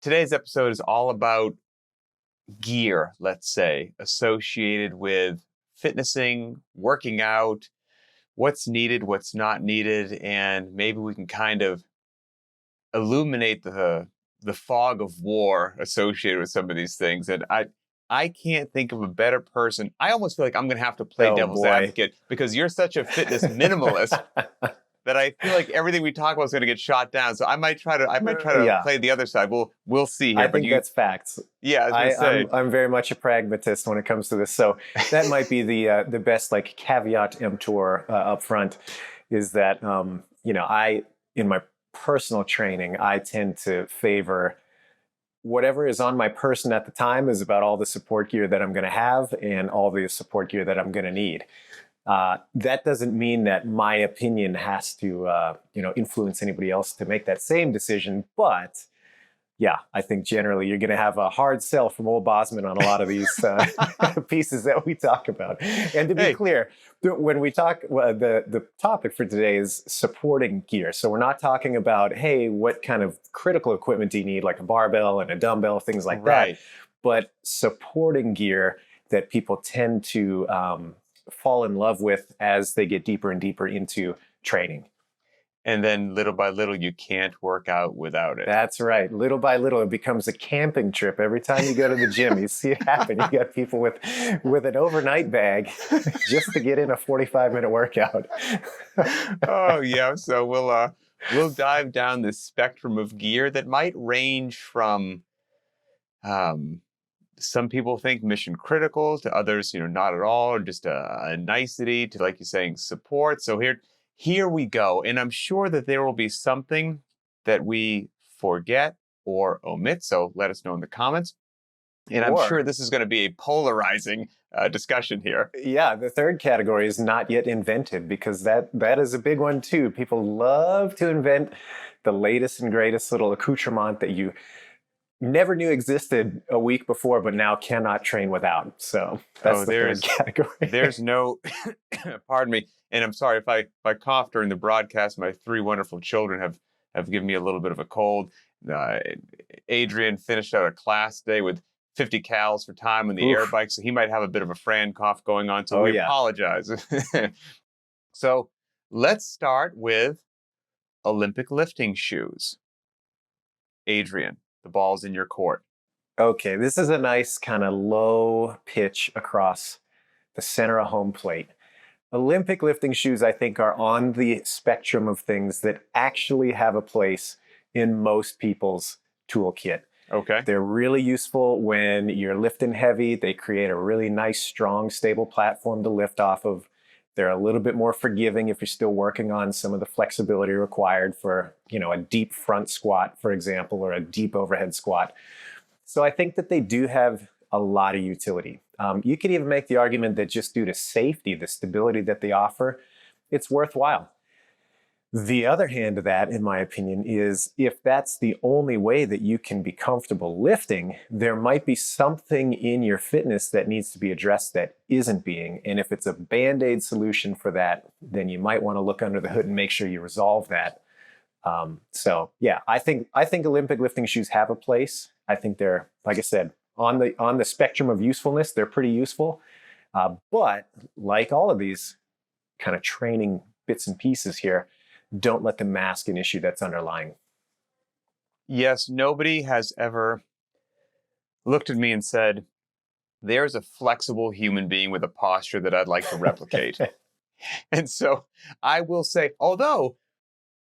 today's episode is all about gear, let's say, associated with fitnessing, working out, what's needed, what's not needed, and maybe we can kind of illuminate the fog of war associated with some of these things. And I can't think of a better person. I almost feel like I'm going to have to play devil's advocate because you're such a fitness minimalist that I feel like everything we talk about is going to get shot down. So I might try to play the other side. We'll see here. I think that's facts. Yeah, I'm very much a pragmatist when it comes to this. So that might be the best like caveat emptor up front is that I in my personal training I tend to favor whatever is on my person at the time is about all the support gear that I'm going to have and all the support gear that I'm going to need. That doesn't mean that my opinion has to, influence anybody else to make that same decision. But yeah, I think generally you're going to have a hard sell from old Bosman on a lot of these pieces that we talk about. And to be clear, when we talk, the topic for today is supporting gear. So we're not talking about, hey, what kind of critical equipment do you need, like a barbell and a dumbbell, things like that. But supporting gear that people tend to fall in love with as they get deeper and deeper into training. And then little by little, you can't work out without it. That's right. Little by little, it becomes a camping trip. Every time you go to the gym, you see it happen. You got people with an overnight bag just to get in a 45-minute workout. Oh, yeah. So we'll dive down the spectrum of gear that might range from some people think mission critical to others, not at all, or just a nicety to, like you're saying, support. So here we go. And I'm sure that there will be something that we forget or omit. So let us know in the comments. And I'm sure this is going to be a polarizing discussion here. Yeah, the third category is not yet invented because that is a big one too. People love to invent the latest and greatest little accoutrement that you never knew existed a week before, but now cannot train without. So that's the third category. There's no, pardon me, and I'm sorry if I cough during the broadcast. My three wonderful children have given me a little bit of a cold. Adrian finished out a class today with 50 cals for time on the air bike, so he might have a bit of a Fran cough going on. So we apologize. So let's start with Olympic lifting shoes. Adrian, the ball's in your court. Okay, this is a nice kind of low pitch across the center of home plate. Olympic lifting shoes, I think, are on the spectrum of things that actually have a place in most people's toolkit. Okay. They're really useful when you're lifting heavy. They create a really nice, strong, stable platform to lift off of. They're a little bit more forgiving if you're still working on some of the flexibility required for, a deep front squat, for example, or a deep overhead squat. So I think that they do have a lot of utility. You could even make the argument that just due to safety, the stability that they offer, it's worthwhile. The other hand of that, in my opinion, is if that's the only way that you can be comfortable lifting, there might be something in your fitness that needs to be addressed that isn't being. And if it's a Band-Aid solution for that, then you might want to look under the hood and make sure you resolve that. So yeah, I think Olympic lifting shoes have a place. I think they're, like I said, on the spectrum of usefulness, they're pretty useful. But like all of these kind of training bits and pieces here, don't let them mask an issue that's underlying. Yes, nobody has ever looked at me and said, there's a flexible human being with a posture that I'd like to replicate. And so I will say, although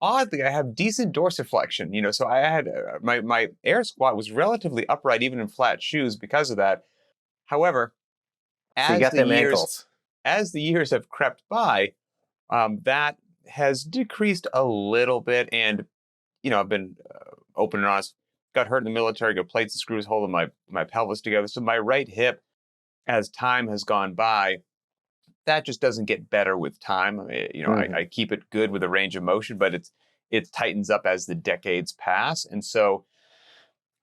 oddly, I have decent dorsiflexion, so I had my air squat was relatively upright even in flat shoes because of that. However, as the years have crept by, that has decreased a little bit. And, I've been open and honest, got hurt in the military, got plates and screws holding my pelvis together. So my right hip, as time has gone by, that just doesn't get better with time. I keep it good with a range of motion, but it tightens up as the decades pass. And so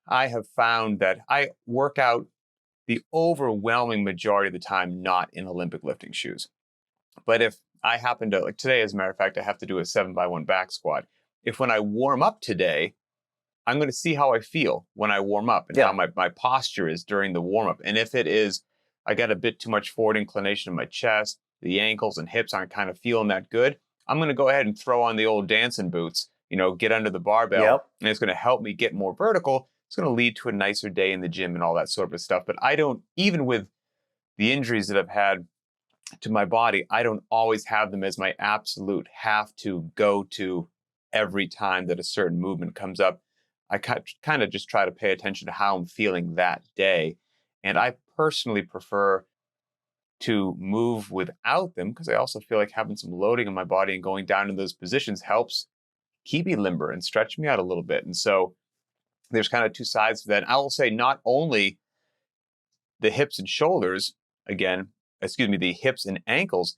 I have found that I work out the overwhelming majority of the time not in Olympic lifting shoes. But if I happen to, like today, as a matter of fact, I have to do a 7x1 back squat. If when I warm up today, I'm going to see how I feel when I warm up and how my posture is during the warm up. And if it is, I got a bit too much forward inclination in my chest, the ankles and hips aren't kind of feeling that good, I'm going to go ahead and throw on the old dancing boots, get under the barbell, and it's going to help me get more vertical. It's going to lead to a nicer day in the gym and all that sort of stuff. But I don't, even with the injuries that I've had to my body, I don't always have them as my absolute have to go to every time that a certain movement comes up. I kind of just try to pay attention to how I'm feeling that day. And I personally prefer to move without them because I also feel like having some loading on my body and going down in those positions helps keep me limber and stretch me out a little bit. And so there's kind of two sides to that. And I will say not only the hips and shoulders, the hips and ankles,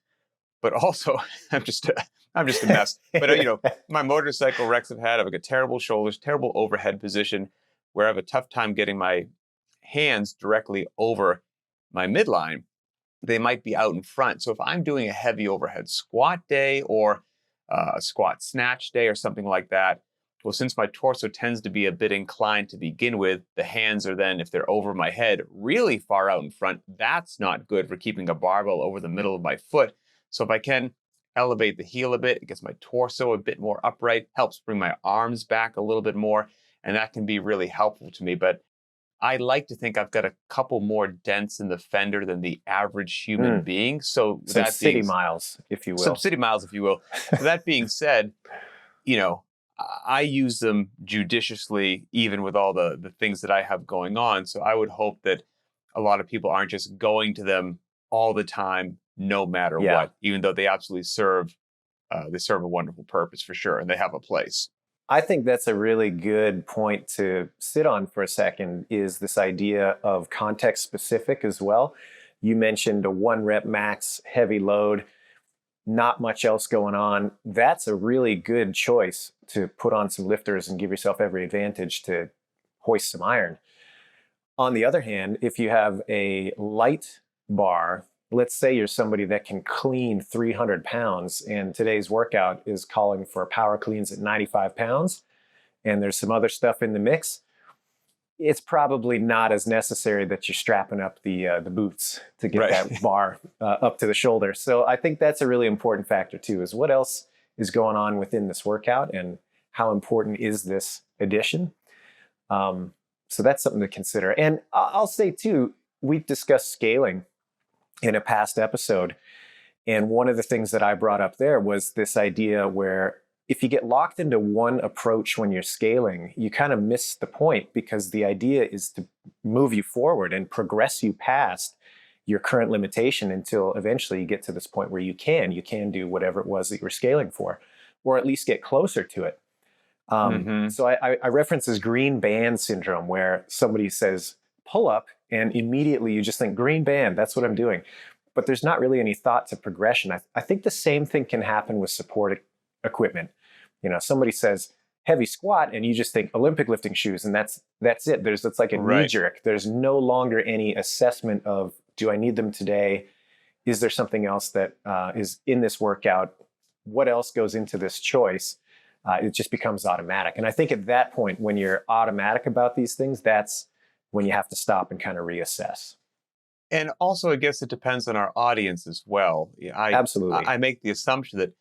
but also I'm just a mess. But my motorcycle wrecks I've got terrible shoulders, terrible overhead position where I have a tough time getting my hands directly over my midline. They might be out in front. So if I'm doing a heavy overhead squat day or a squat snatch day or something like that, well, since my torso tends to be a bit inclined to begin with, the hands are then, if they're over my head, really far out in front. That's not good for keeping a barbell over the middle of my foot. So if I can elevate the heel a bit, it gets my torso a bit more upright, helps bring my arms back a little bit more, and that can be really helpful to me. But I like to think I've got a couple more dents in the fender than the average human being. So some city miles, if you will. Some city miles, if you will. So that being said, I use them judiciously, even with all the things that I have going on. So I would hope that a lot of people aren't just going to them all the time, no matter what, even though they absolutely serve a wonderful purpose for sure, and they have a place. I think that's a really good point to sit on for a second, is this idea of context specific as well. You mentioned a 1 rep max heavy load, not much else going on. That's a really good choice to put on some lifters and give yourself every advantage to hoist some iron. On the other hand, if you have a light bar, let's say you're somebody that can clean 300 pounds and today's workout is calling for power cleans at 95 pounds and there's some other stuff in the mix, it's probably not as necessary that you're strapping up the boots to get that bar up to the shoulder. So I think that's a really important factor too, is what else is going on within this workout and how important is this addition? So that's something to consider. And I'll say too, we discussed scaling in a past episode. And one of the things that I brought up there was this idea where if you get locked into one approach when you're scaling, you kind of miss the point, because the idea is to move you forward and progress you past your current limitation until eventually you get to this point where you can do whatever it was that you were scaling for, or at least get closer to it. So I reference this green band syndrome, where somebody says pull up and immediately you just think green band, that's what I'm doing. But there's not really any thought to progression. I think the same thing can happen with support equipment. Somebody says heavy squat and you just think Olympic lifting shoes, and that's it. It's like a knee jerk. There's no longer any assessment of, do I need them today? Is there something else that is in this workout? What else goes into this choice? It just becomes automatic. And I think at that point, when you're automatic about these things, that's when you have to stop and kind of reassess. And also, I guess it depends on our audience as well. Absolutely. I make the assumption that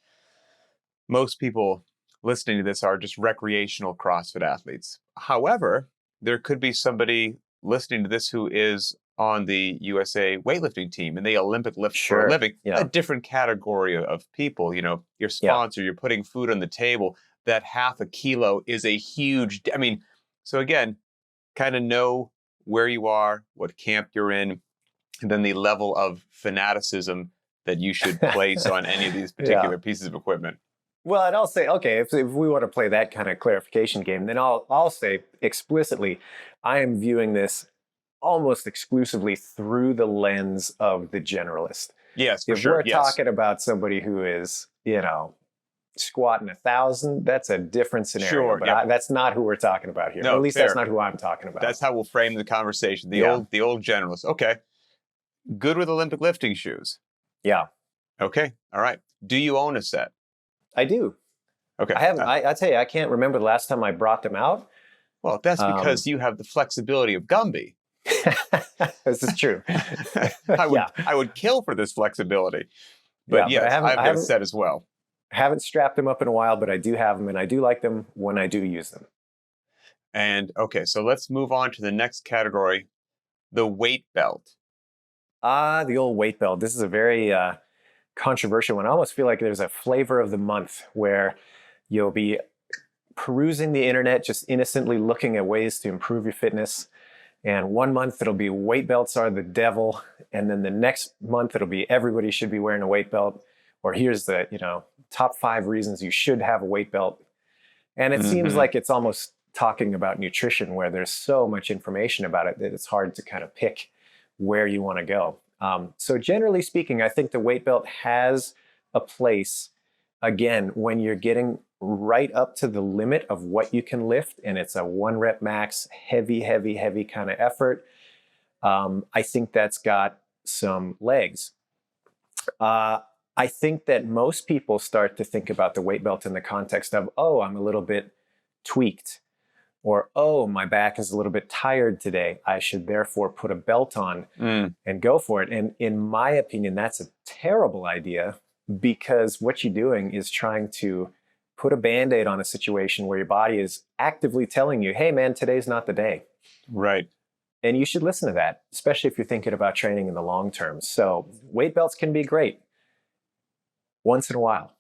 most people listening to this are just recreational CrossFit athletes. However, there could be somebody listening to this who is on the USA weightlifting team and they Olympic lift for a living, a different category of people. Your sponsor, you're putting food on the table. That half a kilo is a huge, so again, kind of know where you are, what camp you're in, and then the level of fanaticism that you should place on any of these particular pieces of equipment. Well, and I'll say, okay, if we want to play that kind of clarification game, then I'll say explicitly, I am viewing this almost exclusively through the lens of the generalist. Yes, for if sure. We're talking about somebody who is, squatting 1,000, that's a different scenario. Sure, but that's not who we're talking about here. No, at least fair. That's not who I'm talking about. That's how we'll frame the conversation. The old generalist. Okay. Good with Olympic lifting shoes. Yeah. Okay. All right. Do you own a set? I do. Okay. I haven't. I tell you, I can't remember the last time I brought them out. Well, that's because you have the flexibility of Gumby. This is true. I would kill for this flexibility. But yes, I've got a set as well. I haven't strapped them up in a while, but I do have them, and I do like them when I do use them. And okay, so let's move on to the next category, the weight belt. The old weight belt. This is a very controversial one. I almost feel like there's a flavor of the month where you'll be perusing the internet, just innocently looking at ways to improve your fitness. And one month it'll be weight belts are the devil. And then the next month it'll be everybody should be wearing a weight belt. Or here's the, top 5 reasons you should have a weight belt. And it seems like it's almost talking about nutrition where there's so much information about it that it's hard to kind of pick where you want to go. So generally speaking, I think the weight belt has a place, again, when you're getting right up to the limit of what you can lift, and it's a 1 rep max, heavy kind of effort. I think that's got some legs. I think that most people start to think about the weight belt in the context of, oh, I'm a little bit tweaked, or, oh, my back is a little bit tired today. I should therefore put a belt on and go for it. And in my opinion, that's a terrible idea, because what you're doing is trying to put a Band-Aid on a situation where your body is actively telling you, hey man, today's not the day. Right. And you should listen to that, especially if you're thinking about training in the long term. So weight belts can be great once in a while.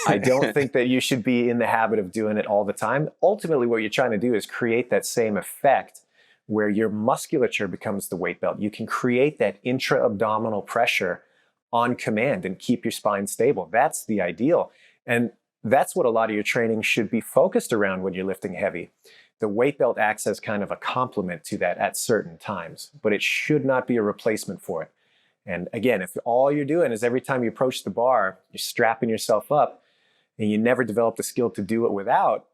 I don't think that you should be in the habit of doing it all the time. Ultimately, what you're trying to do is create that same effect where your musculature becomes the weight belt. You can create that intra-abdominal pressure on command and keep your spine stable. That's the ideal. And that's what a lot of your training should be focused around when you're lifting heavy. The weight belt acts as kind of a complement to that at certain times, but it should not be a replacement for it. And again, if all you're doing is every time you approach the bar, you're strapping yourself up and you never develop the skill to do it without,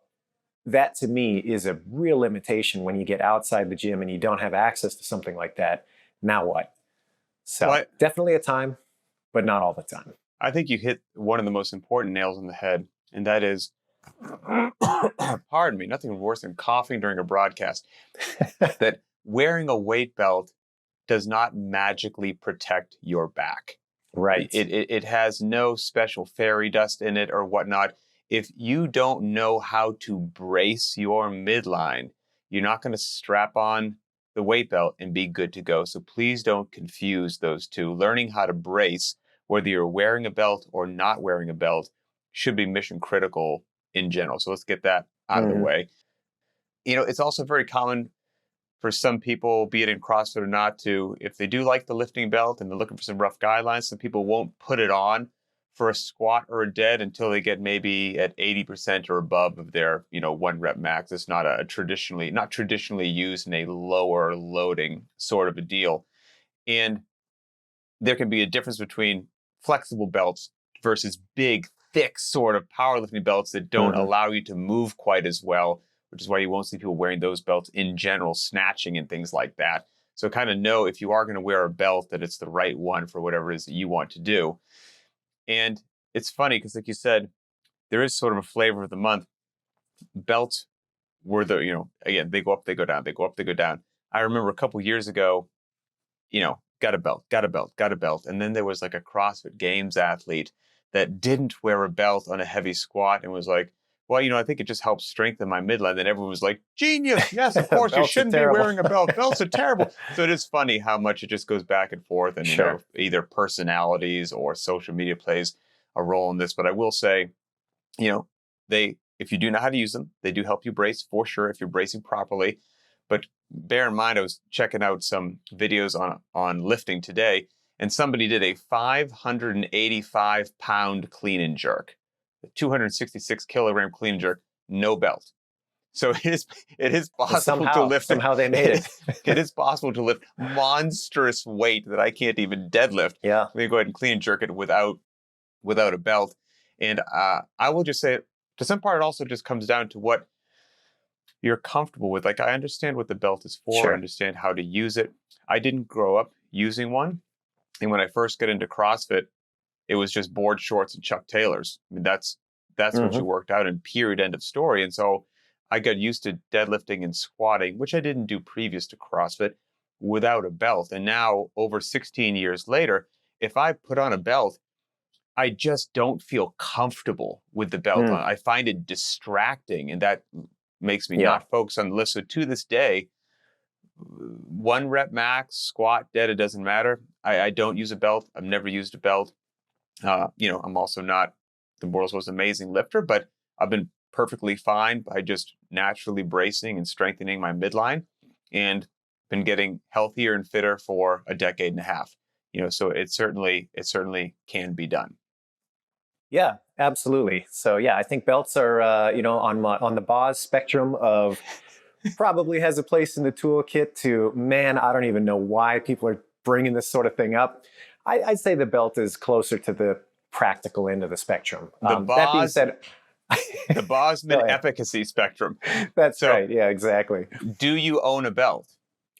that to me is a real limitation when you get outside the gym and you don't have access to something like that. Now what? So definitely a time, but not all the time. I think you hit one of the most important nails on the head, and that is, pardon me, nothing worse than coughing during a broadcast, that wearing a weight belt does not magically protect your back. Right. It has no special fairy dust in it or whatnot. If you don't know how to brace your midline, you're not going to strap on the weight belt and be good to go. So please don't confuse those two. Learning how to brace, whether you're wearing a belt or not wearing a belt, should be mission critical in general. So let's get that out of the way. It's also very common for some people, be it in CrossFit or not, to, if they do like the lifting belt and they're looking for some rough guidelines, some people won't put it on for a squat or a dead until they get maybe at 80% or above of their, 1 rep max. It's not not traditionally used in a lower loading sort of a deal. And there can be a difference between flexible belts versus big, thick sort of powerlifting belts that don't allow you to move quite as well, which is why you won't see people wearing those belts in general, snatching and things like that. So kind of know, if you are going to wear a belt, that it's the right one for whatever it is that you want to do. And it's funny because, like you said, there is sort of a flavor of the month. Belts were again, they go up, they go down, they go up, they go down. I remember a couple years ago, got a belt. And then there was like a CrossFit Games athlete that didn't wear a belt on a heavy squat and was like, well, I think it just helps strengthen my midline. Then everyone was like, genius. Yes, of course, you shouldn't be wearing a belt. Belts are terrible. So it is funny how much it just goes back and forth. And, either personalities or social media plays a role in this. But I will say, if you do know how to use them, they do help you brace for sure if you're bracing properly. But bear in mind, I was checking out some videos on lifting today, and somebody did a 585-pound clean and jerk. 266 kilogram clean and jerk, no belt. So it is possible to lift. Somehow they made it. It is possible to lift monstrous weight that I can't even deadlift. Yeah. Let me go ahead and clean and jerk it without a belt. And I will just say, to some part, it also just comes down to what you're comfortable with. Like, I understand what the belt is for. I understand how to use it. I didn't grow up using one. And when I first got into CrossFit, it was just board shorts and Chuck Taylors. I mean, that's what you worked out in, period, end of story. And so I got used to deadlifting and squatting, which I didn't do previous to CrossFit, without a belt. And now, over 16 years later, if I put on a belt, I just don't feel comfortable with the belt on. I find it distracting, and that makes me not focus on the lift. So to this day, 1 rep max, squat, dead, it doesn't matter. I don't use a belt. I've never used a belt. I'm also not the world's most amazing lifter, but I've been perfectly fine by just naturally bracing and strengthening my midline, and been getting healthier and fitter for a decade and a half. So it certainly can be done. Yeah, absolutely. So yeah, I think belts are, on the Boz spectrum of probably has a place in the toolkit to, man, I don't even know why people are bringing this sort of thing up. I'd say the belt is closer to the practical end of the spectrum. That being said, the Bosman efficacy spectrum. That's right. Yeah, exactly. Do you own a belt?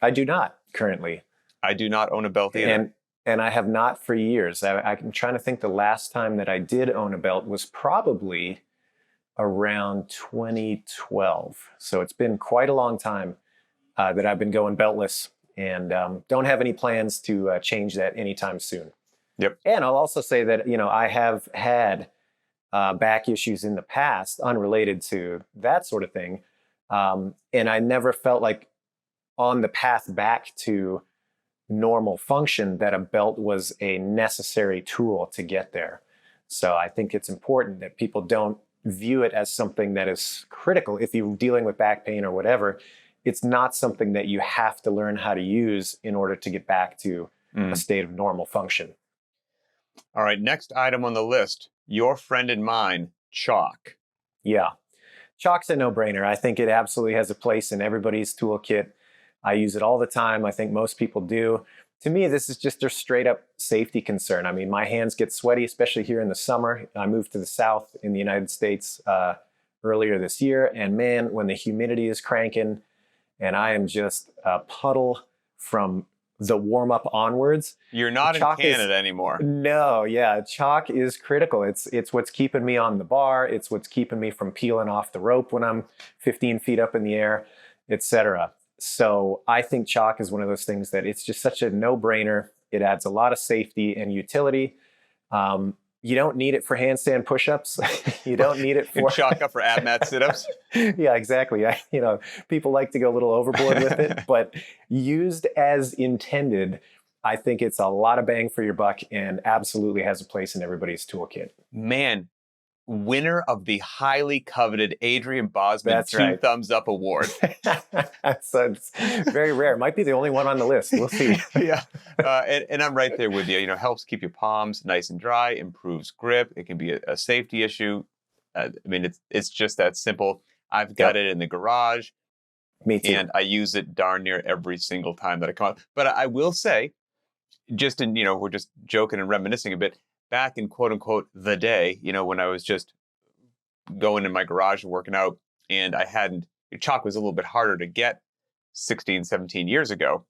I do not currently. I do not own a belt either. And I have not for years. I'm trying to think the last time that I did own a belt was probably around 2012. So it's been quite a long time that I've been going beltless, and don't have any plans to change that anytime soon. Yep. And I'll also say that, I have had back issues in the past unrelated to that sort of thing. And I never felt like on the path back to normal function that a belt was a necessary tool to get there. So I think it's important that people don't view it as something that is critical. If you're dealing with back pain or whatever, it's not something that you have to learn how to use in order to get back to a state of normal function. All right, next item on the list, your friend and mine, chalk. Yeah, chalk's a no-brainer. I think it absolutely has a place in everybody's toolkit. I use it all the time. I think most people do. To me, this is just a straight up safety concern. I mean, my hands get sweaty, especially here in the summer. I moved to the South in the United States earlier this year. And man, when the humidity is cranking and I am just a puddle from the warm up onwards. You're not in Canada anymore. No, yeah. Chalk is critical. It's what's keeping me on the bar. It's what's keeping me from peeling off the rope when I'm 15 feet up in the air, etc. So I think chalk is one of those things that it's just such a no-brainer. It adds a lot of safety and utility. You don't need it for handstand push-ups. You don't need it for chalk up for ab mat sit-ups. Yeah, exactly. People like to go a little overboard with it, but used as intended, I think it's a lot of bang for your buck and absolutely has a place in everybody's toolkit. Man, winner of the highly coveted Adrian Bosman Thumbs Up Award. That's very rare. Might be the only one on the list. We'll see. Yeah. And I'm right there with you. Helps keep your palms nice and dry, improves grip. It can be a safety issue. It's just that simple. I've got it in the garage. Me too. And I use it darn near every single time that I come out. But I will say, we're just joking and reminiscing a bit. Back in quote unquote the day, when I was just going in my garage and working out, and chalk was a little bit harder to get 16, 17 years ago.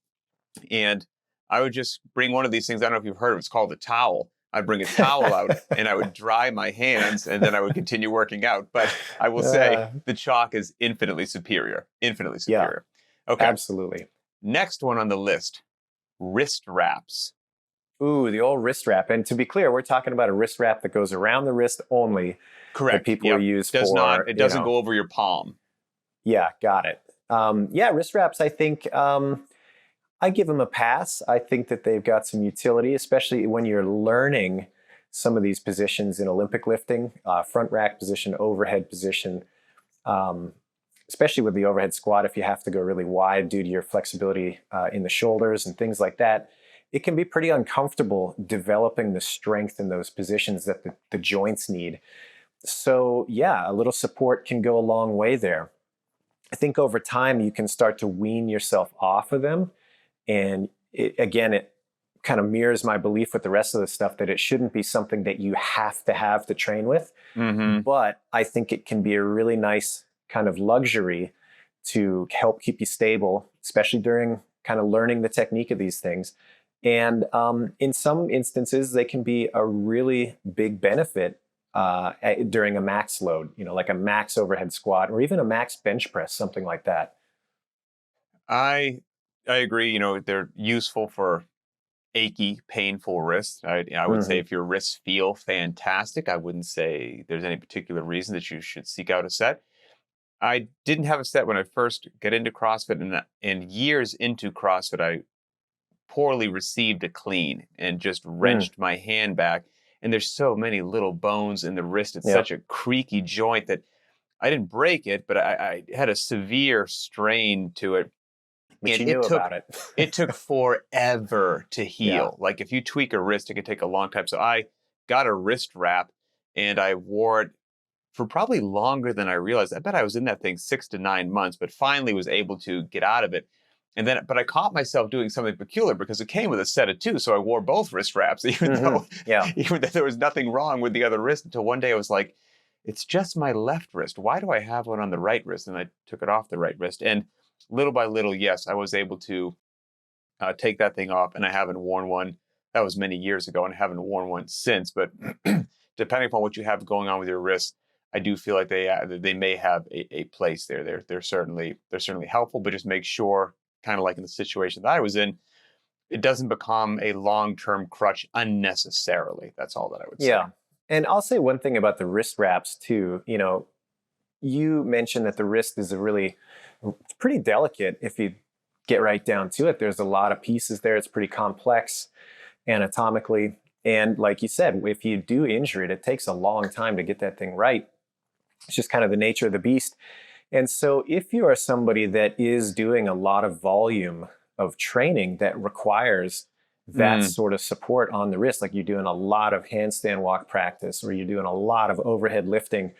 And I would just bring one of these things. I don't know if you've heard of it. It's called a towel. I'd bring a towel out and I would dry my hands and then I would continue working out. But I will say the chalk is infinitely superior. Infinitely superior. Yeah, okay. Absolutely. Next one on the list, wrist wraps. Ooh, the old wrist wrap. And to be clear, we're talking about a wrist wrap that goes around the wrist only. Correct. That people use it doesn't go over your palm. Yeah, got it. Wrist wraps, I think, I give them a pass. I think that they've got some utility, especially when you're learning some of these positions in Olympic lifting, front rack position, overhead position, especially with the overhead squat, if you have to go really wide due to your flexibility in the shoulders and things like that. It can be pretty uncomfortable developing the strength in those positions that the joints need. So yeah, a little support can go a long way there. I think over time you can start to wean yourself off of them. And it kind of mirrors my belief with the rest of the stuff that it shouldn't be something that you have to train with. Mm-hmm. But I think it can be a really nice kind of luxury to help keep you stable, especially during kind of learning the technique of these things. And in some instances, they can be a really big benefit during a max load, like a max overhead squat or even a max bench press, something like that. I agree. They're useful for achy, painful wrists. I would say Mm-hmm. if your wrists feel fantastic, I wouldn't say there's any particular reason that you should seek out a set. I didn't have a set when I first got into CrossFit, and years into CrossFit, I poorly received a clean and just Mm. wrenched my hand back. And there's so many little bones in the wrist. It's such Yep. a creaky joint that I didn't break it, but I had a severe strain to it. But And you it knew took about it. it took forever to Yeah. heal. Like if you tweak a wrist, it could take a long time. So I got a wrist wrap and I wore it for probably longer than I realized. I bet I was in that thing 6 to 9 months, but finally was able to get out of it. And then, but I caught myself doing something peculiar because it came with a set of two. So I wore both wrist wraps, even Mm-hmm. though, Yeah. even though there was nothing wrong with the other wrist, until one day I was like, it's just my left wrist. Why do I have one on the right wrist? And I took it off the right wrist. And little by little, yes, I was able to take that thing off, and I haven't worn one. That was many years ago, and I haven't worn one since. But depending upon what you have going on with your wrists, I do feel like they may have a place there. They're certainly helpful, but just make sure, kind of like in the situation that I was in, it doesn't become a long-term crutch unnecessarily. That's all that I would say. Yeah. And I'll say one thing about the wrist wraps too. You mentioned that the wrist is it's pretty delicate if you get right down to it. There's a lot of pieces there. It's pretty complex anatomically. And like you said, if you do injure it, it takes a long time to get that thing right. It's just kind of the nature of the beast. And so if you are somebody that is doing a lot of volume of training that requires that Mm, sort of support on the wrist, like you're doing a lot of handstand walk practice or you're doing a lot of overhead lifting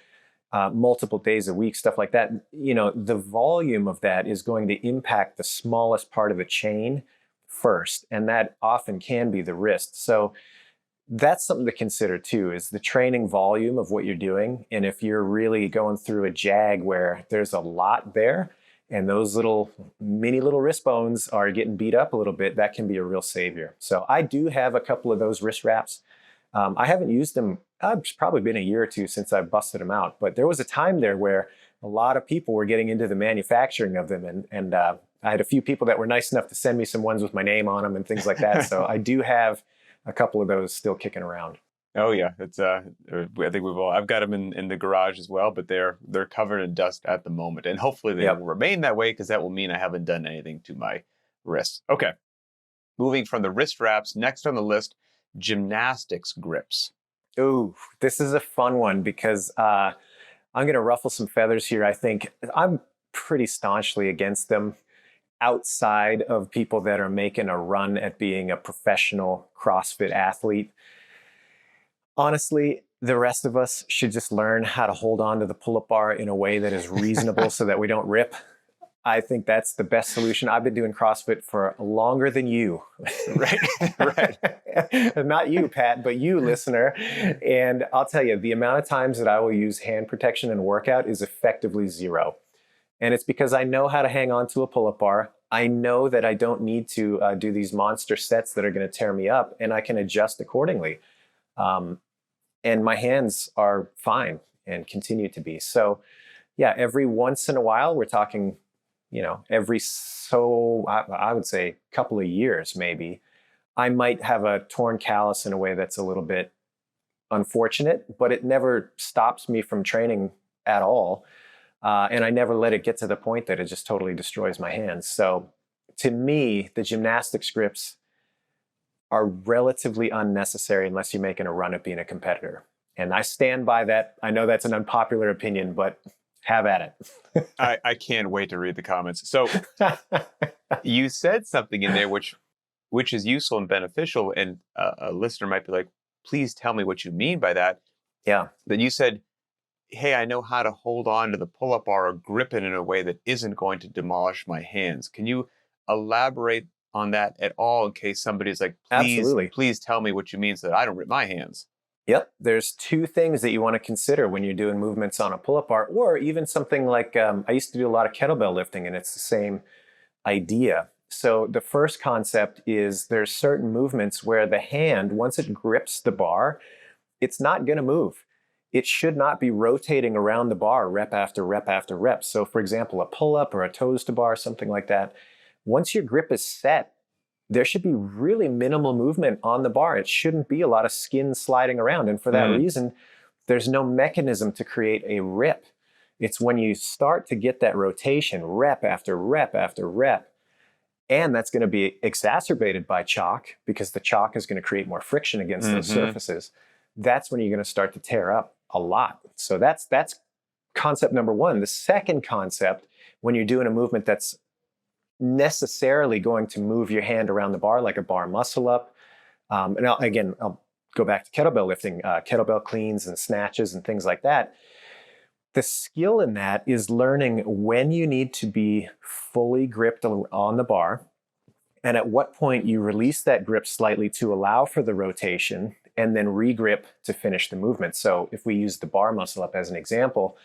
multiple days a week, stuff like that, the volume of that is going to impact the smallest part of the chain first. And that often can be the wrist. So that's something to consider too, is the training volume of what you're doing. And if you're really going through a jag where there's a lot there and those little wrist bones are getting beat up a little bit, that can be a real savior. So I do have a couple of those wrist wraps. I haven't used them. It's probably been a year or two since I busted them out, but there was a time there where a lot of people were getting into the manufacturing of them. And I had a few people that were nice enough to send me some ones with my name on them and things like that. So I do have a couple of those still kicking around. oh yeah, it's I think we've all. I've got them in the garage as well, but they're covered in dust at the moment, and hopefully they Yep. will remain that way because that will mean I haven't done anything to my wrists. Okay, moving from the wrist wraps, next on the list, gymnastics grips. Ooh, this is a fun one because I'm going to ruffle some feathers here. I think I'm pretty staunchly against them outside of people that are making a run at being a professional CrossFit athlete. Honestly, the rest of us should just learn how to hold on to the pull-up bar in a way that is reasonable so that we don't rip. I think that's the best solution. I've been doing CrossFit for longer than you. Right, right. Not you, Pat, but you, listener. And I'll tell you, the amount of times that I will use hand protection in a workout is effectively zero. And it's because I know how to hang on to a pull-up bar. I know that I don't need to do these monster sets that are going to tear me up, and I can adjust accordingly. And my hands are fine and continue to be. So yeah, every once in a while, we're talking, I would say a couple of years maybe, I might have a torn callus in a way that's a little bit unfortunate, but it never stops me from training at all. And I never let it get to the point that it just totally destroys my hands. So to me, the gymnastics grips are relatively unnecessary unless you're making a run at being a competitor. And I stand by that. I know that's an unpopular opinion, but have at it. I can't wait to read the comments. So you said something in there which is useful and beneficial, and a listener might be like, please tell me what you mean by that. Yeah. Then you said, hey, I know how to hold on to the pull-up bar or grip it in a way that isn't going to demolish my hands. Can you elaborate on that at all in case somebody's like, Absolutely. please tell me what you mean so that I don't rip my hands? Yep. There's two things that you want to consider when you're doing movements on a pull-up bar, or even something like I used to do a lot of kettlebell lifting, and it's the same idea. So the first concept is there's certain movements where the hand, once it grips the bar, it's not going to move. it should not be rotating around the bar rep after rep after rep. So for example, a pull-up or a toes to bar, something like that, once your grip is set, there should be really minimal movement on the bar. It shouldn't be a lot of skin sliding around. And for that reason, there's no mechanism to create a rip. It's when you start to get that rotation, rep after rep after rep, and that's going to be exacerbated by chalk because the chalk is going to create more friction against those surfaces. That's when you're going to start to tear up a lot. So that's concept number one. The second concept, when you're doing a movement that's necessarily going to move your hand around the bar, like a bar muscle up. And I'll go back to kettlebell lifting, kettlebell cleans and snatches and things like that. The skill in that is learning when you need to be fully gripped on the bar and at what point you release that grip slightly to allow for the rotation and then re-grip to finish the movement. So if we use the bar muscle up as an example,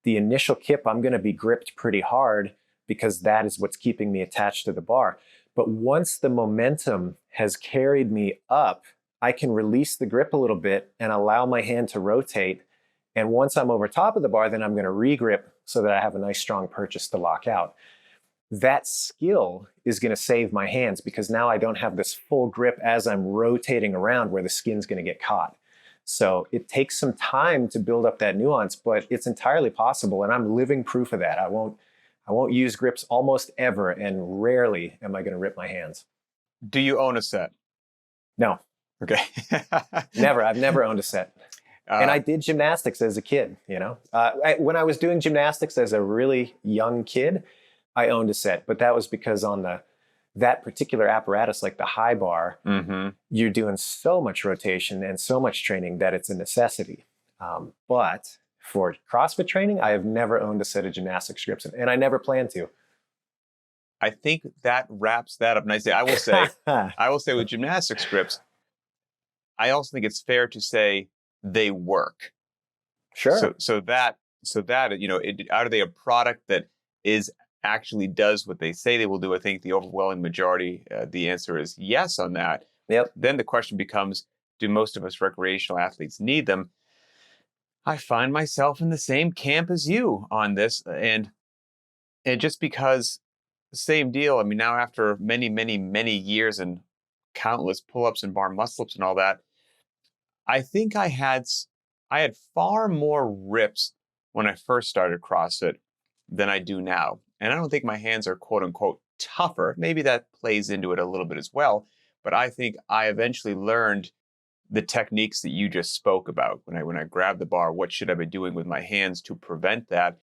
the initial kip, I'm going to be gripped pretty hard because that is what's keeping me attached to the bar. But once the momentum has carried me up, I can release the grip a little bit and allow my hand to rotate. And once I'm over top of the bar, then I'm going to re-grip so that I have a nice strong purchase to lock out. That skill is going to save my hands because now I don't have this full grip as I'm rotating around where the skin's going to get caught. So it takes some time to build up that nuance, but it's entirely possible. And I'm living proof of that. I won't use grips almost ever, and rarely am I going to rip my hands. Do you own a set? No. Okay. Never. I've never owned a set. And I did gymnastics as a kid, when I was doing gymnastics as a really young kid, I owned a set, but that was because on that particular apparatus, like the high bar, you're doing so much rotation and so much training that it's a necessity. But for CrossFit training, I have never owned a set of gymnastics grips, and I never plan to. I think that wraps that up nicely. I will say with gymnastics grips, I also think it's fair to say they work. Sure. So that are they a product that actually does what they say they will do? I think the overwhelming majority, the answer is yes on that. Yep. Then the question becomes, do most of us recreational athletes need them? I find myself in the same camp as you on this. And just because, same deal. I mean, now after many, many, many years and countless pull-ups and bar muscle-ups and all that, I think I had far more rips when I first started CrossFit than I do now. And I don't think my hands are quote unquote tougher. Maybe that plays into it a little bit as well. But I think I eventually learned the techniques that you just spoke about. When I grabbed the bar, what should I be doing with my hands to prevent that?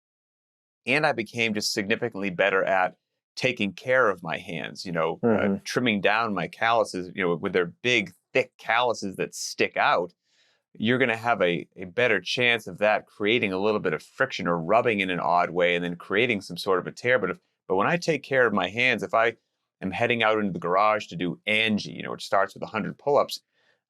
And I became just significantly better at taking care of my hands, trimming down my calluses, with their big, thick calluses that stick out. You're going to have a better chance of that creating a little bit of friction or rubbing in an odd way and then creating some sort of a tear. But when I take care of my hands, if I am heading out into the garage to do Angie, which starts with 100 pull-ups,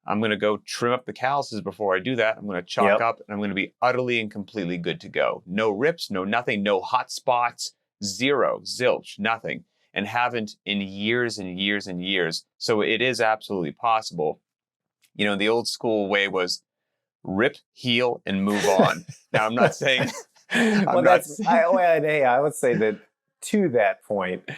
I'm going to go trim up the calluses before I do that. I'm going to chalk up, and I'm going to be utterly and completely good to go. No rips, no nothing, no hot spots, zero, zilch, nothing, and haven't in years and years and years. So it is absolutely possible. The old school way was rip, heal, and move on. Now, I'm not saying... I would say that to that point,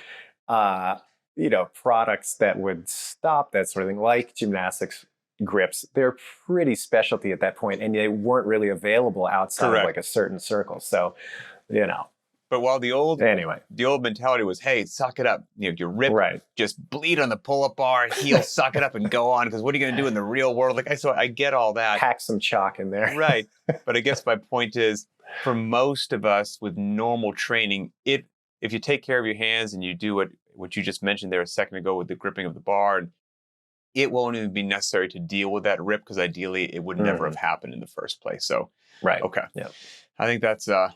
products that would stop that sort of thing, like gymnastics grips, they're pretty specialty at that point, and they weren't really available outside of like a certain circle. So, But while the old mentality was, hey, suck it up. You rip, just bleed on the pull-up bar, heel, suck it up, and go on. Because what are you going to do in the real world? So I get all that. Pack some chalk in there. Right. But I guess my point is, for most of us with normal training, if you take care of your hands and you do what you just mentioned there a second ago with the gripping of the bar, and it won't even be necessary to deal with that rip because ideally it would never have happened in the first place. So, okay. Yeah. I think that's that.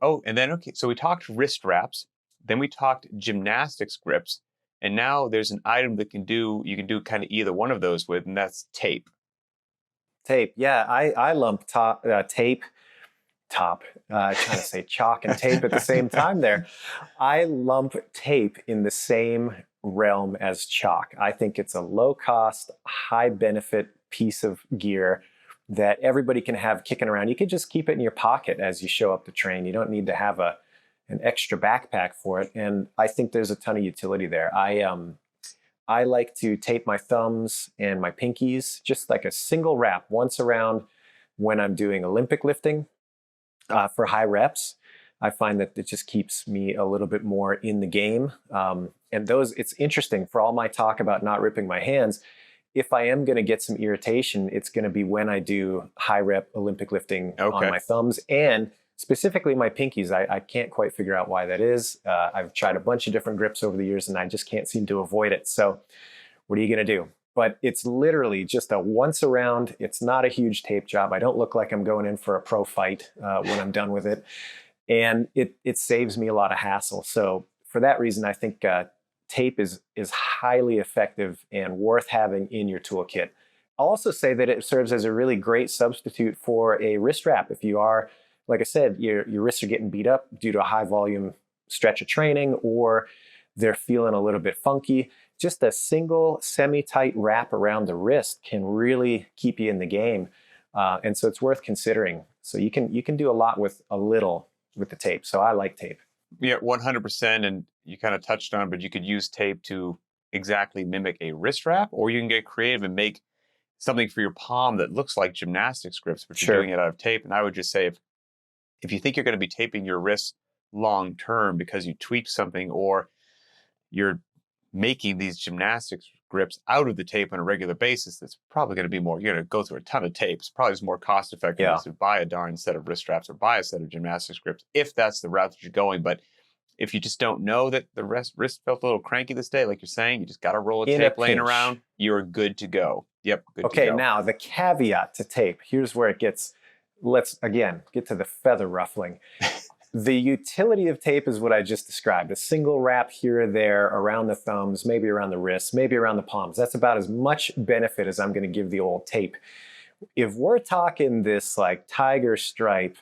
Oh, and then, so we talked wrist wraps, then we talked gymnastics grips, and now there's an item that you can do kind of either one of those with, and that's tape. Tape. Yeah. I lump tape, trying to say chalk and tape at the same time there. I lump tape in the same realm as chalk. I think it's a low cost, high benefit piece of gear that everybody can have kicking around. You could just keep it in your pocket as you show up to train. You don't need to have an extra backpack for it. And I think there's a ton of utility there. I like to tape my thumbs and my pinkies, just like a single wrap once around when I'm doing Olympic lifting for high reps. I find that it just keeps me a little bit more in the game. And it's interesting for all my talk about not ripping my hands. If I am going to get some irritation, it's going to be when I do high rep Olympic lifting on my thumbs and specifically my pinkies. I can't quite figure out why that is. I've tried a bunch of different grips over the years and I just can't seem to avoid it. So what are you going to do? But it's literally just a once around. It's not a huge tape job. I don't look like I'm going in for a pro fight when I'm done with it. And it saves me a lot of hassle. So for that reason, I think tape is highly effective and worth having in your toolkit. I'll also say that it serves as a really great substitute for a wrist wrap. If you are, like I said, your wrists are getting beat up due to a high volume stretch of training, or they're feeling a little bit funky, just a single semi-tight wrap around the wrist can really keep you in the game. And so it's worth considering. So you can do a lot with a little with the tape. So I like tape. Yeah, 100%. And you kind of touched on, but you could use tape to exactly mimic a wrist wrap, or you can get creative and make something for your palm that looks like gymnastics grips, but you're doing it out of tape. And I would just say, if you think you're going to be taping your wrists long term because you tweaked something, or you're making these gymnastics grips out of the tape on a regular basis, that's probably going to be more, you're going to go through a ton of tapes. Probably is more cost effective to buy a darn set of wrist straps or buy a set of gymnastics grips if that's the route that you're going. But if you just don't know that the wrist felt a little cranky this day, like you're saying, you just got a roll of tape laying around, you're good to go. Yep. Good to go. Now the caveat to tape, here's where it gets, let's again get to the feather ruffling. The utility of tape is what I just described. A single wrap here or there around the thumbs, maybe around the wrists, maybe around the palms. That's about as much benefit as I'm going to give the old tape. If we're talking this like tiger stripe,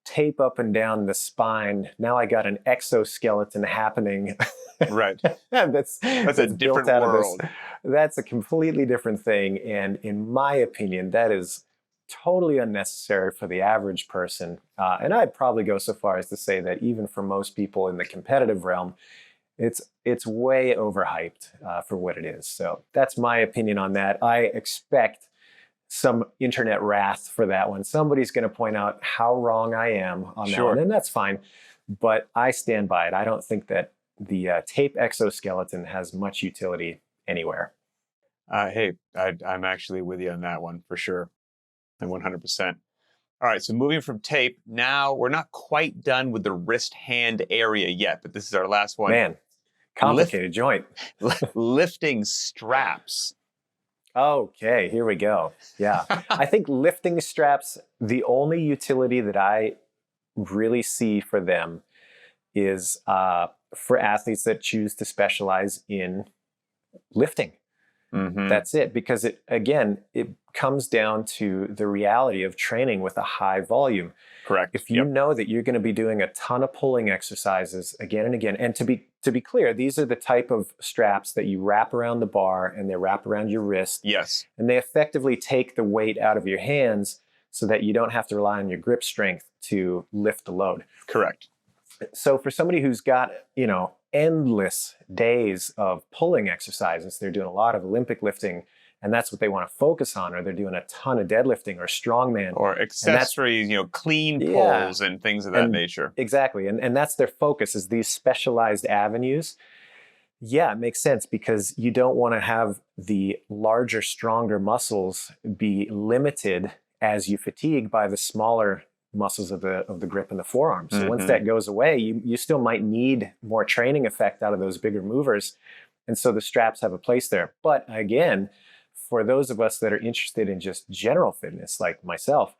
tape up and down the spine, now I got an exoskeleton happening. Right. that's a different world. That's a completely different thing. And in my opinion, that is totally unnecessary for the average person. And I'd probably go so far as to say that even for most people in the competitive realm, it's way overhyped for what it is. So that's my opinion on that. I expect some internet wrath for that one. Somebody's going to point out how wrong I am on that one, and that's fine. But I stand by it. I don't think that the tape exoskeleton has much utility anywhere. Hey, I'm actually with you on that one for sure. And 100%. All right, so moving from tape, now we're not quite done with the wrist hand area yet, but this is our last one. Man, complicated joint. Lifting straps. Okay, here we go. Yeah. I think lifting straps, the only utility that I really see for them is for athletes that choose to specialize in lifting. Mm-hmm. That's it. Because it comes down to the reality of training with a high volume. Correct. If you know that you're going to be doing a ton of pulling exercises again and again, and to be clear, these are the type of straps that you wrap around the bar and they wrap around your wrist. Yes. And they effectively take the weight out of your hands so that you don't have to rely on your grip strength to lift the load. Correct. So for somebody who's got, endless days of pulling exercises, they're doing a lot of Olympic lifting, and that's what they want to focus on, or they're doing a ton of deadlifting or strongman. Or accessories, clean pulls and things of that nature. Exactly. And that's their focus, is these specialized avenues. Yeah, it makes sense, because you don't want to have the larger, stronger muscles be limited as you fatigue by the smaller muscles of the grip and the forearm. So once that goes away, you still might need more training effect out of those bigger movers. And so the straps have a place there. But again, for those of us that are interested in just general fitness, like myself,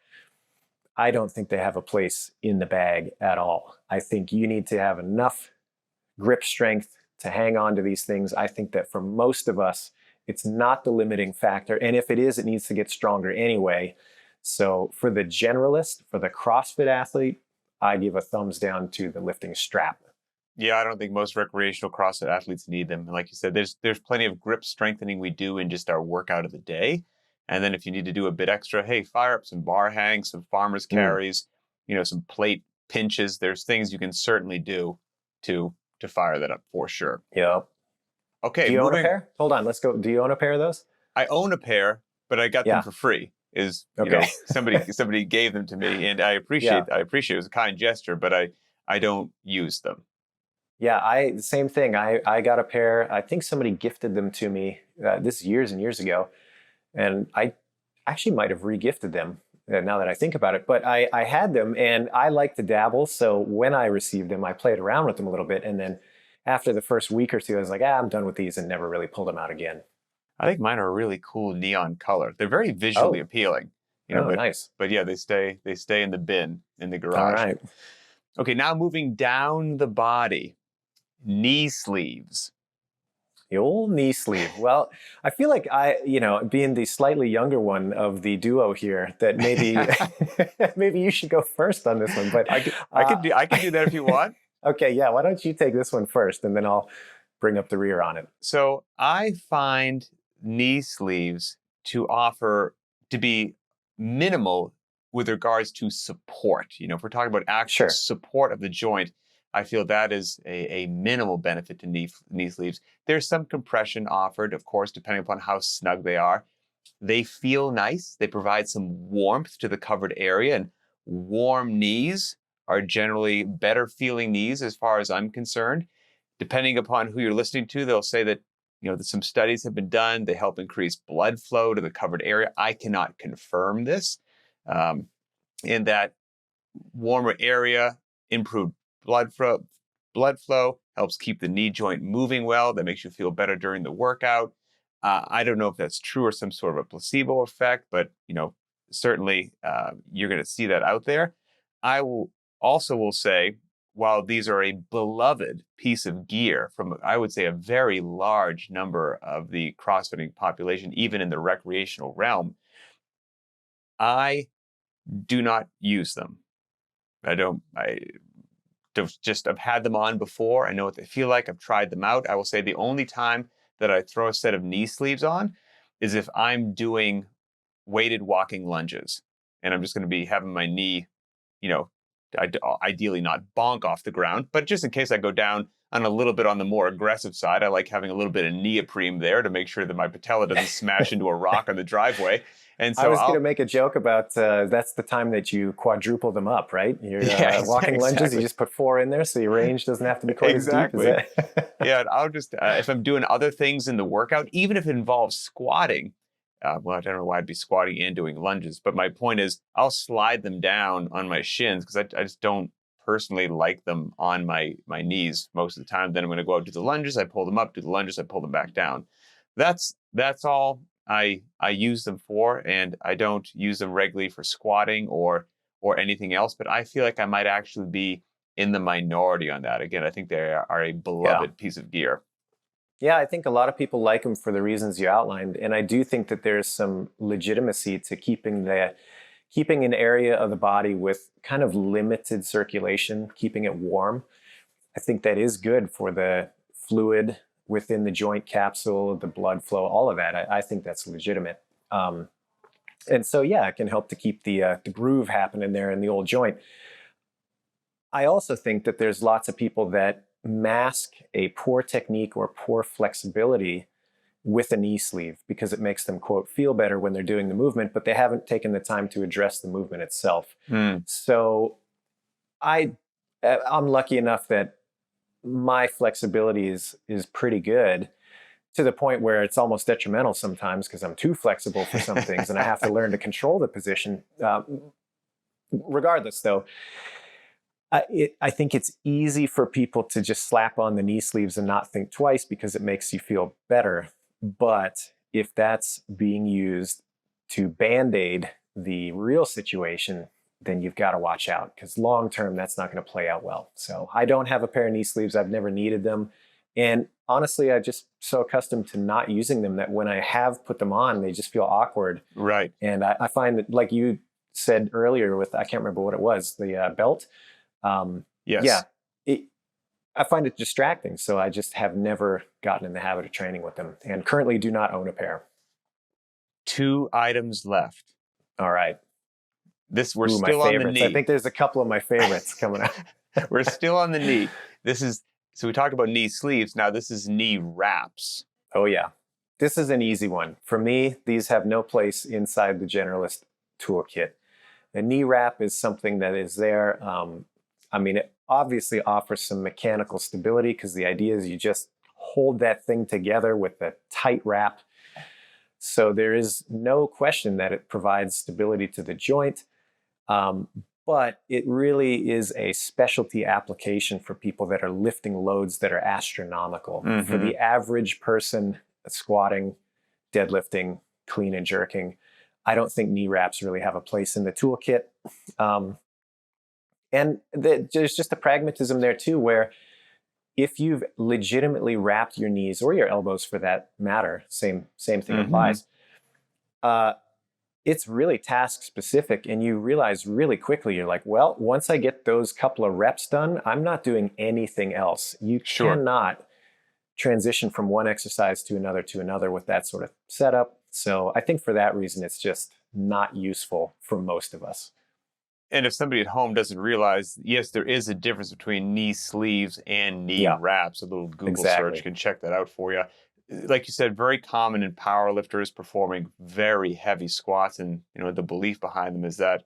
I don't think they have a place in the bag at all. I think you need to have enough grip strength to hang on to these things. I think that for most of us, it's not the limiting factor. And if it is, it needs to get stronger anyway. So for the generalist, for the CrossFit athlete, I give a thumbs down to the lifting strap. Yeah, I don't think most recreational CrossFit athletes need them. And like you said, there's plenty of grip strengthening we do in just our workout of the day. And then if you need to do a bit extra, hey, fire up some bar hangs, some farmer's Mm. carries, some plate pinches. There's things you can certainly do to fire that up for sure. Yep. Okay, Do you own a moving. pair? Hold on, let's go. Do you own a pair of those? I own a pair, but I got them Yeah. for free. Okay. Somebody gave them to me, and I Yeah. appreciate it. It was a kind gesture, but I don't use them. Yeah, same thing. I got a pair. I think somebody gifted them to me. This years and years ago, and I actually might have re-gifted them now that I think about it. But I had them, and I like to dabble. So when I received them, I played around with them a little bit, and then after the first week or two, I was like, I'm done with these, and never really pulled them out again. I think mine are a really cool neon color. They're very visually Oh, appealing, oh, but nice. yeah, they stay in the bin in the All garage. right. Okay, now moving down the body, knee sleeves. The old knee sleeve. Well, I feel like being the slightly younger one of the duo here, that maybe maybe you should go first on this one. But I could do that if you want. Okay, yeah. Why don't you take this one first, and then I'll bring up the rear on it. So I find knee sleeves to be minimal with regards to support. If we're talking about actual Sure. support of the joint, I feel that is a minimal benefit to knee sleeves. There's some compression offered, of course, depending upon how snug they are. They feel nice. They provide some warmth to the covered area, and warm knees are generally better feeling knees as far as I'm concerned. Depending upon who you're listening to, they'll say that that some studies have been done. They help increase blood flow to the covered area. I cannot confirm this. In that warmer area, improved blood flow helps keep the knee joint moving well. That makes you feel better during the workout. I don't know if that's true or some sort of a placebo effect, but certainly you're going to see that out there. I will say, while these are a beloved piece of gear from, I would say, a very large number of the CrossFitting population, even in the recreational realm, I do not use them. I I've had them on before. I know what they feel like. I've tried them out. I will say the only time that I throw a set of knee sleeves on is if I'm doing weighted walking lunges, and I'm just going to be having my knee, ideally not bonk off the ground, but just in case I go down on a little bit on the more aggressive side, I like having a little bit of neoprene there to make sure that my patella doesn't smash into a rock on the driveway. And I so was going to make a joke about that's the time that you quadruple them up, right? Your walking lunges, exactly. you just put 4 in there, so your range doesn't have to be quite Exactly. as deep. Yeah, I'll just if I'm doing other things in the workout, even if it involves squatting. Well, I don't know why I'd be squatting and doing lunges, but my point is I'll slide them down on my shins because I just don't personally like them on my knees most of the time. Then I'm going to go out, do the lunges, I pull them up, do the lunges, I pull them back down. That's all I use them for, and I don't use them regularly for squatting or anything else. But I feel like I might actually be in the minority on that. Again, I think they are a Yeah. beloved piece of gear. Yeah, I think a lot of people like them for the reasons you outlined. And I do think that there's some legitimacy to keeping an area of the body with kind of limited circulation, keeping it warm. I think that is good for the fluid within the joint capsule, the blood flow, all of that. I think that's legitimate. And so, yeah, it can help to keep the groove happening there in the old joint. I also think that there's lots of people that mask a poor technique or poor flexibility with a knee sleeve because it makes them, quote, feel better when they're doing the movement, but they haven't taken the time to address the movement itself. So I'm lucky enough that my flexibility is pretty good, to the point where it's almost detrimental sometimes because I'm too flexible for some things and I have to learn to control the position. Regardless, though, I think it's easy for people to just slap on the knee sleeves and not think twice because it makes you feel better. But if that's being used to band-aid the real situation, then you've got to watch out because long-term, that's not going to play out well. So I don't have a pair of knee sleeves. I've never needed them. And honestly, I'm just so accustomed to not using them that when I have put them on, they just feel awkward. Right. And I find that, like you said earlier with, I can't remember what it was, the belt. Yes. Yeah, I find it distracting. So I just have never gotten in the habit of training with them and currently do not own a pair. 2 items left. All right. We're Ooh, still my on the favorites. knee. I think there's a couple of my favorites coming up. We're still on the knee. So we talked about knee sleeves. Now this is knee wraps. Oh, yeah. This is an easy one. For me, these have no place inside the generalist toolkit. A knee wrap is something that is there. It obviously offers some mechanical stability because the idea is you just hold that thing together with a tight wrap. So there is no question that it provides stability to the joint. But it really is a specialty application for people that are lifting loads that are astronomical. Mm-hmm. For the average person squatting, deadlifting, clean and jerking, I don't think knee wraps really have a place in the toolkit. There's just a pragmatism there too, where if you've legitimately wrapped your knees, or your elbows for that matter, same thing applies, it's really task specific, and you realize really quickly, you're like, well, once I get those couple of reps done, I'm not doing anything else. You cannot transition from one exercise to another with that sort of setup. So I think for that reason, it's just not useful for most of us. And if somebody at home doesn't realize, yes, there is a difference between knee sleeves and knee wraps. A little Google search can check that out for you. Like you said, very common in powerlifters performing very heavy squats. And, the belief behind them is that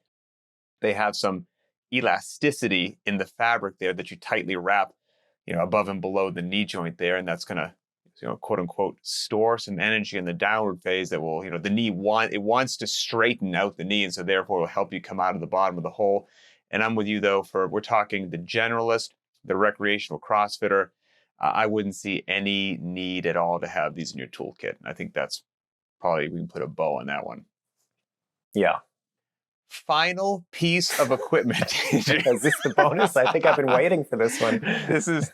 they have some elasticity in the fabric there that you tightly wrap, above and below the knee joint there. And that's going to, quote unquote, store some energy in the downward phase that will, the knee wants to straighten out the knee. And so therefore it will help you come out of the bottom of the hole. And I'm with you though, we're talking the generalist, the recreational CrossFitter. I wouldn't see any need at all to have these in your toolkit. I think that's probably, we can put a bow on that one. Yeah. Final piece of equipment. Is this the bonus? I think I've been waiting for this one. This is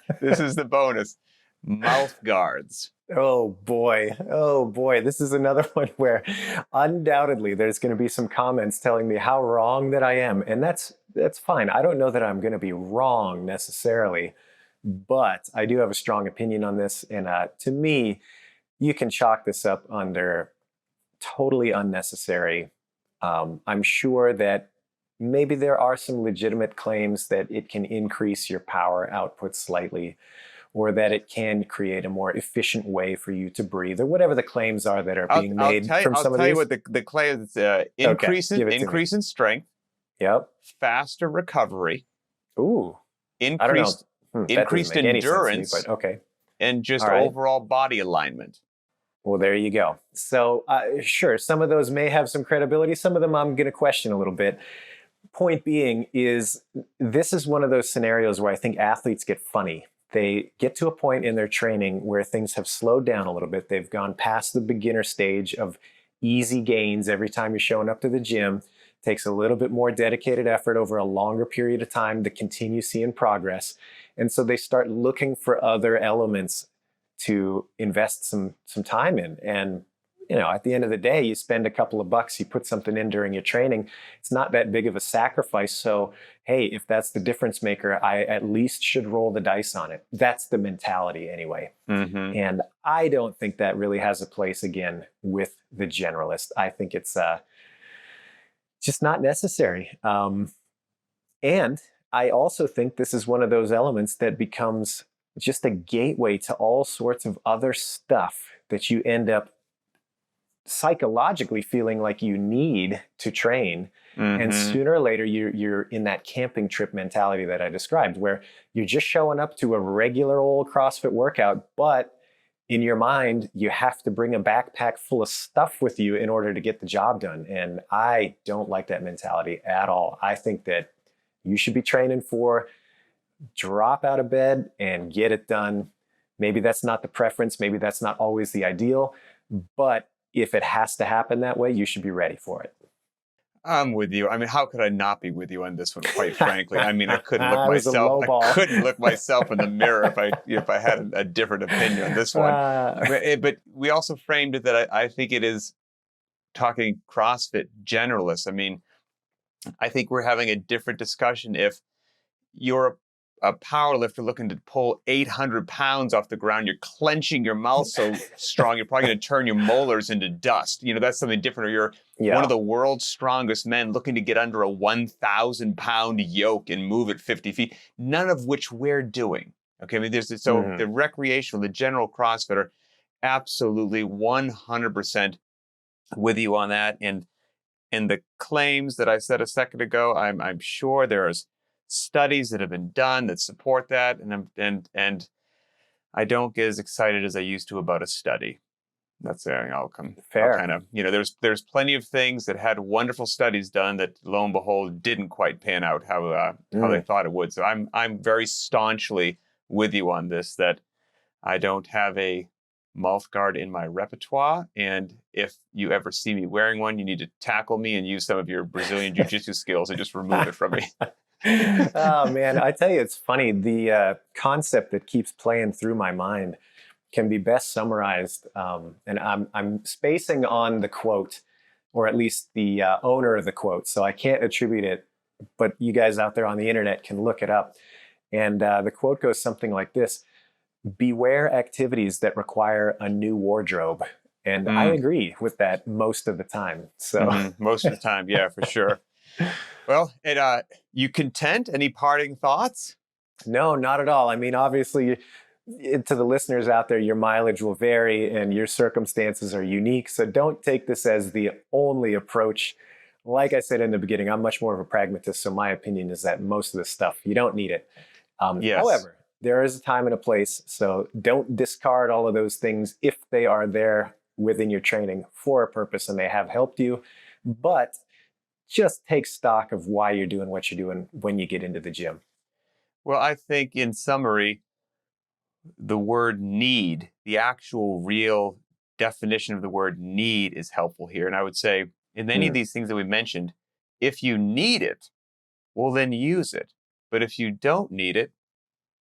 the bonus. Mouthguards. Oh boy. This is another one where undoubtedly there's going to be some comments telling me how wrong that I am. And that's fine. I don't know that I'm going to be wrong necessarily, but I do have a strong opinion on this. And to me, you can chalk this up under totally unnecessary. I'm sure that maybe there are some legitimate claims that it can increase your power output slightly, or that it can create a more efficient way for you to breathe, or whatever the claims are that are being made from some of these. I'll tell you what the claim is. Increase in strength. Yep. Faster recovery. Ooh. Increased endurance. But okay. And just overall body alignment. Well, there you go. So sure, some of those may have some credibility. Some of them I'm going to question a little bit. Point being is, this is one of those scenarios where I think athletes get funny. They get to a point in their training where things have slowed down a little bit. They've gone past the beginner stage of easy gains every time you're showing up to the gym. It takes a little bit more dedicated effort over a longer period of time to continue seeing progress. And so they start looking for other elements to invest some time in. And at the end of the day, you spend a couple of bucks, you put something in during your training. It's not that big of a sacrifice. So, hey, if that's the difference maker, I at least should roll the dice on it. That's the mentality anyway. Mm-hmm. And I don't think that really has a place, again, with the generalist. I think it's just not necessary. And I also think this is one of those elements that becomes just a gateway to all sorts of other stuff that you end up psychologically feeling like you need to train. Mm-hmm. And sooner or later, you're in that camping trip mentality that I described, where you're just showing up to a regular old CrossFit workout, but in your mind, you have to bring a backpack full of stuff with you in order to get the job done. And I don't like that mentality at all. I think that you should be training for drop out of bed and get it done. Maybe that's not the preference. Maybe that's not always the ideal, but if it has to happen that way, you should be ready for it. I'm with you. I mean, how could I not be with you on this one, quite frankly? I mean, I couldn't look myself in the mirror if I had a different opinion on this one. But we also framed it that I think it is talking CrossFit generalists. I mean, I think we're having a different discussion if you're a power lifter looking to pull 800 pounds off the ground, you're clenching your mouth so strong, you're probably going to turn your molars into dust. That's something different. Or you're one of the world's strongest men looking to get under a 1,000 pound yoke and move at 50 feet, none of which we're doing. Okay. I mean, the recreational, the general CrossFitter, absolutely 100% with you on that. And the claims that I said a second ago, I'm sure there's studies that have been done that support that, and I don't get as excited as I used to about a study. That's I'll kind of, there's plenty of things that had wonderful studies done that lo and behold didn't quite pan out how they thought it would. So I'm very staunchly with you on this, that I don't have a mouthguard in my repertoire, and if you ever see me wearing one, you need to tackle me and use some of your Brazilian jiu-jitsu skills and just remove it from me. Oh man, I tell you, it's funny. The concept that keeps playing through my mind can be best summarized, and I'm spacing on the quote, or at least the owner of the quote, so I can't attribute it, but you guys out there on the internet can look it up. And the quote goes something like this: "Beware activities that require a new wardrobe." And I agree with that most of the time. So most of the time, yeah, for sure. Well, and you content? Any parting thoughts? No, not at all. I mean, obviously, to the listeners out there, your mileage will vary and your circumstances are unique. So don't take this as the only approach. Like I said in the beginning, I'm much more of a pragmatist. So my opinion is that most of this stuff, you don't need it. Yes. However, there is a time and a place. So don't discard all of those things if they are there within your training for a purpose and they have helped you. But just take stock of why you're doing what you're doing when you get into the gym. Well, I think in summary, the word need, the actual real definition of the word need, is helpful here. And I would say in any of these things that we mentioned, if you need it, well, then use it. But if you don't need it,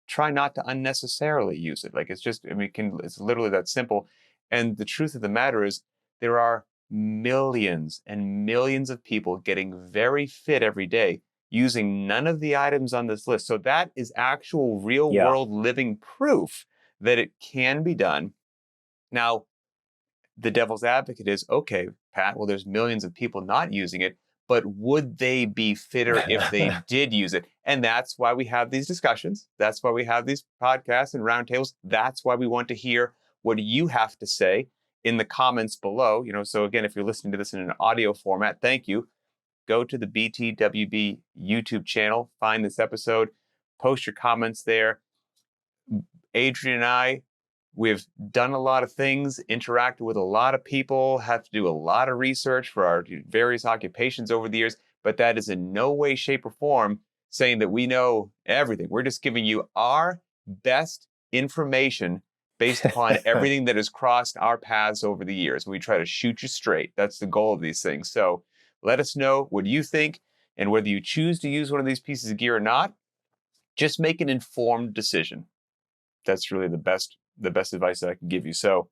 try not to unnecessarily use it. Like, it's just, I mean, it's literally that simple. And the truth of the matter is, there are millions and millions of people getting very fit every day using none of the items on this list. So that is actual real world living proof that it can be done. Now, the devil's advocate is, okay, Pat, well, there's millions of people not using it, but would they be fitter if they did use it? And that's why we have these discussions. That's why we have these podcasts and roundtables. That's why we want to hear what you have to say in the comments below. So again, if you're listening to this in an audio format, thank you. Go to the btwb YouTube channel, find this episode, post your comments there. Adrian and I, we've done a lot of things, interacted with a lot of people, have to do a lot of research for our various occupations over the years, but that is in no way, shape, or form saying that we know everything. We're just giving you our best information based upon everything that has crossed our paths over the years. We try to shoot you straight. That's the goal of these things. So let us know what you think, and whether you choose to use one of these pieces of gear or not, just make an informed decision. That's really the best advice that I can give you. So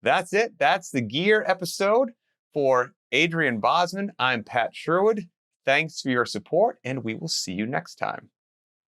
that's it. That's the gear episode for Adrian Bosman. I'm Pat Sherwood. Thanks for your support, and we will see you next time.